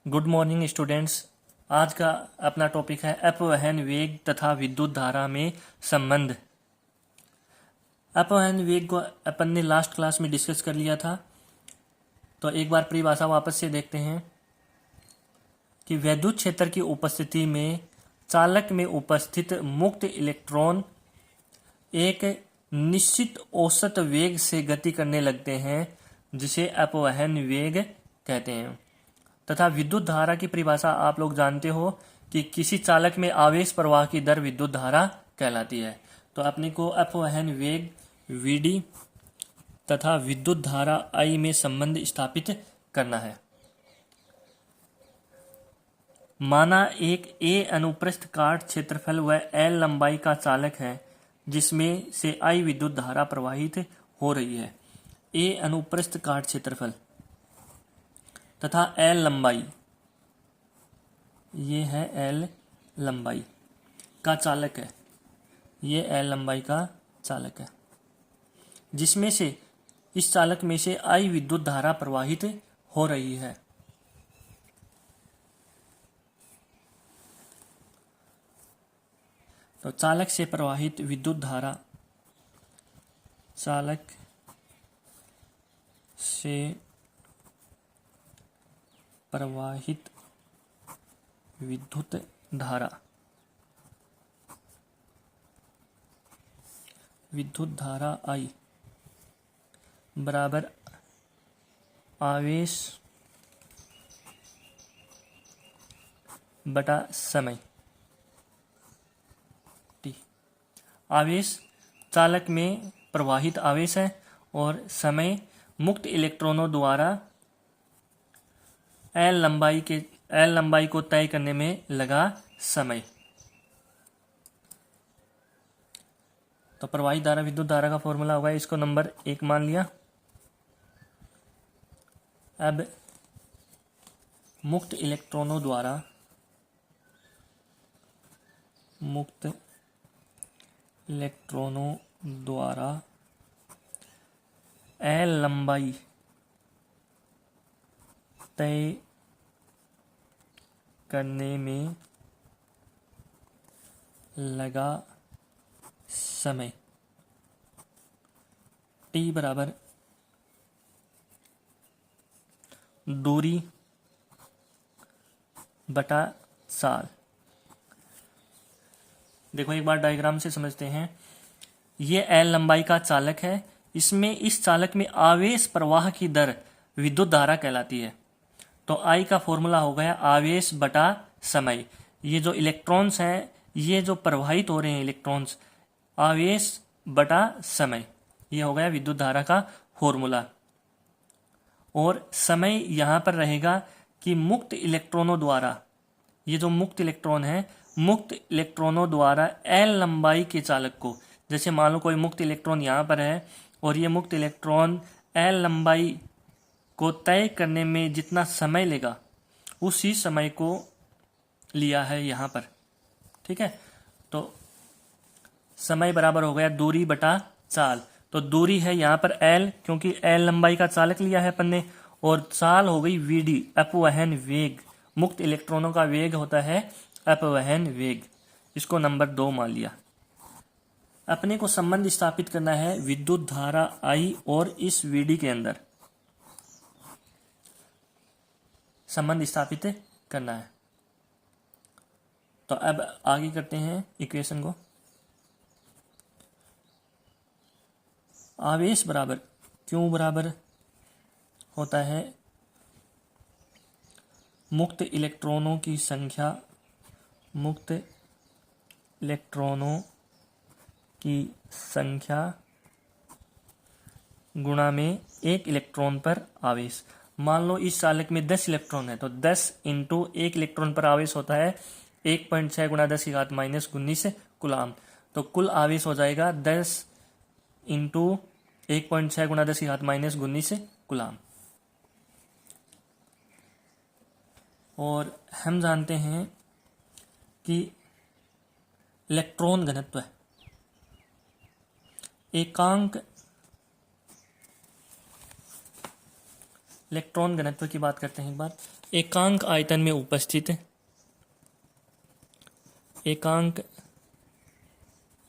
Good morning students. आज का अपना टॉपिक है अपवहन वेग तथा विद्युत धारा में संबंध। अपवहन वेग को अपन ने लास्ट क्लास में डिस्कस कर लिया था, तो एक बार परिभाषा वापस से देखते हैं कि विद्युत क्षेत्र की उपस्थिति में चालक में उपस्थित मुक्त इलेक्ट्रॉन एक निश्चित औसत वेग से गति करने लगते हैं, जिसे अपवहन वेग कहते हैं। तथा विद्युत धारा की परिभाषा आप लोग जानते हो कि किसी चालक में आवेश प्रवाह की दर विद्युत धारा कहलाती है। तो अपने को अपवहन वेग Vd तथा विद्युत धारा I में संबंध स्थापित करना है। माना एक A अनुप्रस्थ काट क्षेत्रफल व L लंबाई का चालक है, जिसमें से I विद्युत धारा प्रवाहित हो रही है। A अनुप्रस्थ काट क्षेत्रफल तथा L लंबाई, ये है L लंबाई का चालक है, ये L लंबाई का चालक है, जिसमें से इस चालक में से I विद्युत धारा प्रवाहित हो रही है। तो चालक से प्रवाहित विद्युत धारा, चालक से प्रवाहित विद्युत धारा, विद्युत धारा I बराबर आवेश बटा समय T। आवेश चालक में प्रवाहित आवेश है और समय मुक्त इलेक्ट्रॉनों द्वारा L लंबाई को तय करने में लगा समय। तो प्रवाहित धारा विद्युत धारा का फॉर्मूला होगा, इसको नंबर 1 मान लिया। अब मुक्त इलेक्ट्रॉनों द्वारा L लंबाई तय करने में लगा समय T बराबर दूरी बटा साल। देखो एक बार डायग्राम से समझते हैं। ये L लंबाई का चालक है, इसमें इस चालक में आवेश प्रवाह की दर विद्युत धारा कहलाती है। तो I का फॉर्मूला हो गया आवेश बटा समय। ये जो इलेक्ट्रॉन्स हैं, ये जो प्रवाहित हो रहे हैं इलेक्ट्रॉन्स, आवेश बटा समय, ये हो गया विद्युत धारा का फॉर्मूला। और समय यहाँ पर रहेगा कि मुक्त इलेक्ट्रॉनों द्वारा, ये जो मुक्त इलेक्ट्रॉन है, मुक्त इलेक्ट्रॉनों द्वारा L लंबाई के चालक को, जैसे मान लो कोई मुक्त इलेक्ट्रॉन यहाँ पर है और ये मुक्त इलेक्ट्रॉन L लंबाई को तय करने में जितना समय लेगा, उसी समय को लिया है यहाँ पर। ठीक है, तो समय बराबर हो गया दूरी बटा चाल। तो दूरी है यहाँ पर L, क्योंकि L लंबाई का चालक लिया है अपन ने, और चाल हो गई Vd अपवहन वेग। मुक्त इलेक्ट्रॉनों का वेग होता है अपवहन वेग, इसको नंबर 2 मान लिया। अपने को संबंध स्थापित करना है विद्युत धारा I और इस Vd के अंदर संबंध स्थापित करना है। तो अब आगे करते हैं इक्वेशन को। आवेश बराबर Q बराबर होता है मुक्त इलेक्ट्रॉनों की संख्या, मुक्त इलेक्ट्रॉनों की संख्या गुणा में एक इलेक्ट्रॉन पर आवेश। मान लो इस चालक में 10 इलेक्ट्रॉन है, तो 10 इंटू 1 इलेक्ट्रॉन पर आवेश होता है 1.6 गुणा 10 की घात माइनस 19 कूलाम। तो कुल आवेश हो जाएगा 10 इंटू 1.6 गुणा 10 की घात माइनस 19 कूलाम। और हम जानते हैं कि इलेक्ट्रॉन घनत्व एकांक इलेक्ट्रॉन घनत्व की बात करते हैं एक बार। एकांक आयतन में उपस्थित एकांक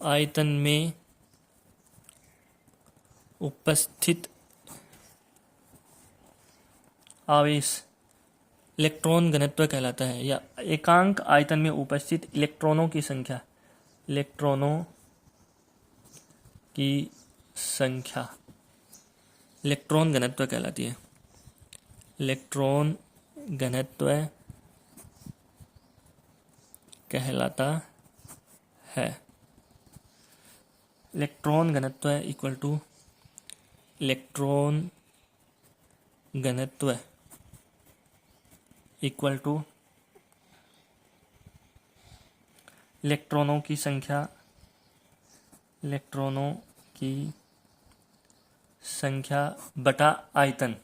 आयतन में उपस्थित आवेश इलेक्ट्रॉन घनत्व कहलाता है, या एकांक आयतन में उपस्थित इलेक्ट्रॉनों की संख्या इलेक्ट्रॉन घनत्व कहलाती है। इलेक्ट्रॉन घनत्व कहलाता है। इलेक्ट्रॉन घनत्व इक्वल टू इलेक्ट्रॉन घनत्व इक्वल टू इलेक्ट्रॉनों की संख्या बटा आयतन।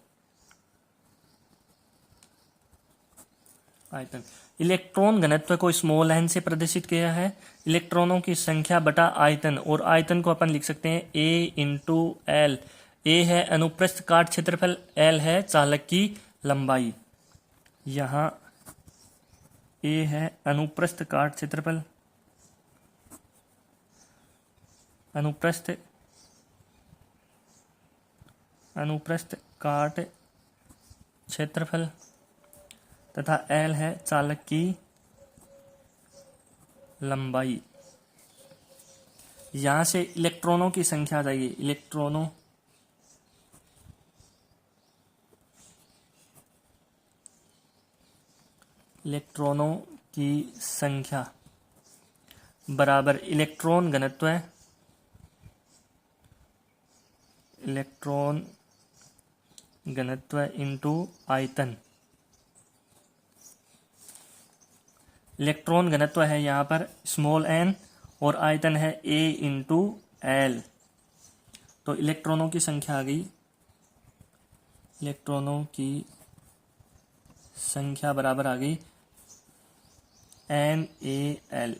इलेक्ट्रॉन घनत्व को स्मॉल n से प्रदर्शित किया है, इलेक्ट्रॉनों की संख्या बटा आयतन, और आयतन को अपन लिख सकते हैं A इंटू एल। ए है अनुप्रस्थ काट क्षेत्रफल, एल है चालक की लंबाई। यहाँ ए है अनुप्रस्थ काट क्षेत्रफल, अनुप्रस्थ काट क्षेत्रफल, तथा एल है चालक की लंबाई। यहां से इलेक्ट्रॉनों की संख्या आ जाएगी, इलेक्ट्रॉनों की संख्या बराबर इलेक्ट्रॉन घनत्व इंटू आयतन। इलेक्ट्रॉन घनत्व है यहाँ पर स्मॉल n और आयतन है A इंटू एल। तो इलेक्ट्रॉनों की संख्या आ गई, इलेक्ट्रॉनों की संख्या बराबर आ गई NaL।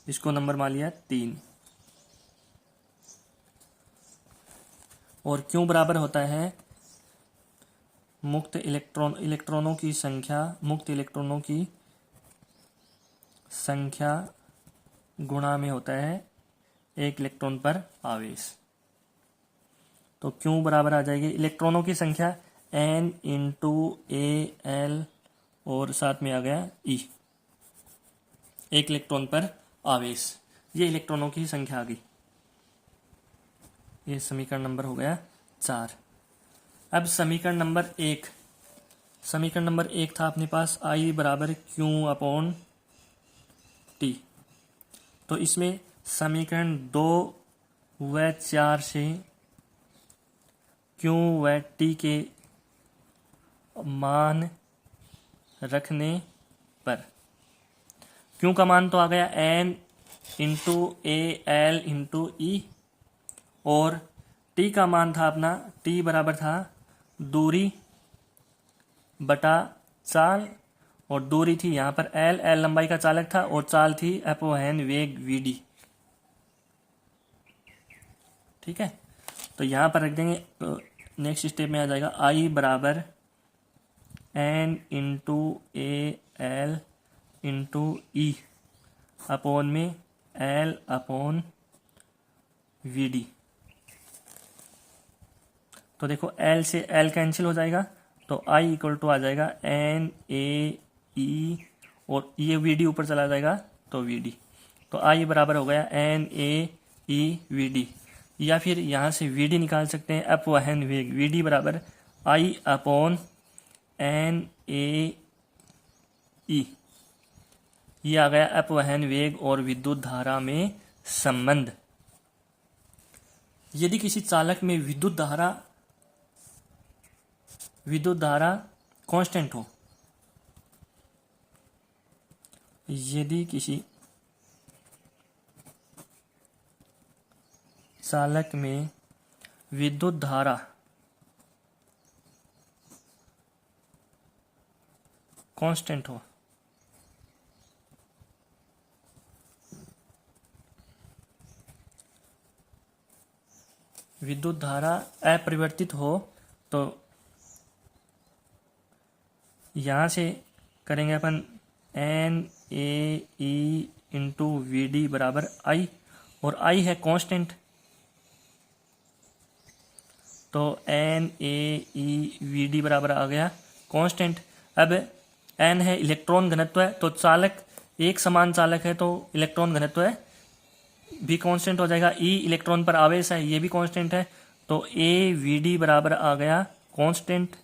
इसको नंबर मान लिया 3। और क्यों बराबर होता है? मुक्त इलेक्ट्रॉनों की संख्या गुणा में होता है एक इलेक्ट्रॉन पर आवेश। तो क्यों बराबर आ जाएगी? इलेक्ट्रॉनों की संख्या N इंटू AL और साथ में आ गया E, एक इलेक्ट्रॉन पर आवेश। ये इलेक्ट्रॉनों की संख्या आ गई। ये समीकरण नंबर हो गया 4। अब समीकरण नंबर 1 था अपने पास I बराबर Q अपॉन T। तो इसमें समीकरण 2 व 4 से Q व T के मान रखने पर Q का मान तो आ गया N into AL into E, और T का मान था अपना, T बराबर था दूरी बटा चाल, और दूरी थी यहाँ पर L लंबाई का चालक था, और चाल थी अपॉन वेग VD। ठीक है, तो यहाँ पर रख देंगे। नेक्स्ट स्टेप में आ जाएगा I बराबर N into AL into E upon में L अपॉन VD। तो देखो L से L कैंसिल हो जाएगा, तो I इक्वल टू आ जाएगा NaE, और ये VD ऊपर चला जाएगा तो VD। तो I बराबर हो गया NaE VD, या फिर यहाँ से VD निकाल सकते हैं अपवहन वेग। VD बराबर I अपॉन NaE, ये आ गया अपवहन वेग और विद्युत धारा में संबंध। यदि किसी चालक में विद्युत धारा कांस्टेंट हो, यदि किसी चालक में विद्युत धारा कांस्टेंट हो, विद्युत धारा अपरिवर्तित हो, तो यहाँ से करेंगे अपन N A E into V D बराबर आई, और आई है कांस्टेंट, तो N A E V D बराबर आ गया कांस्टेंट। अब एन है इलेक्ट्रॉन घनत्व है, तो चालक एक समान चालक है तो इलेक्ट्रॉन घनत्व है भी कांस्टेंट हो जाएगा। ई इलेक्ट्रॉन पर आवेश है, ये भी कांस्टेंट है, तो ए वी डी बराबर आ गया कांस्टेंट।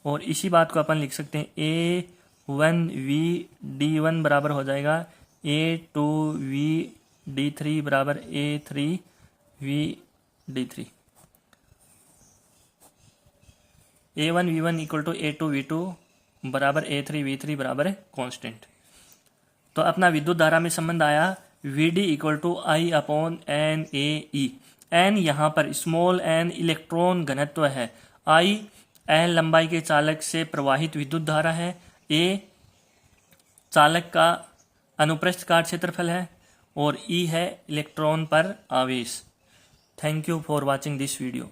और इसी बात को अपन लिख सकते हैं A one V D one बराबर हो जाएगा A two V D three बराबर A three V D three. A one V one equal to A two V two बराबर ए थ्री वी थ्री बराबर कांस्टेंट। तो अपना विद्युत धारा में संबंध आया V D equal to I upon N A E. N यहाँ पर स्मॉल एन इलेक्ट्रॉन घनत्व है, आई एन लंबाई के चालक से प्रवाहित विद्युत धारा है, ए चालक का अनुप्रस्थ काट क्षेत्रफल है, और ई है इलेक्ट्रॉन पर आवेश। Thank you for watching this video.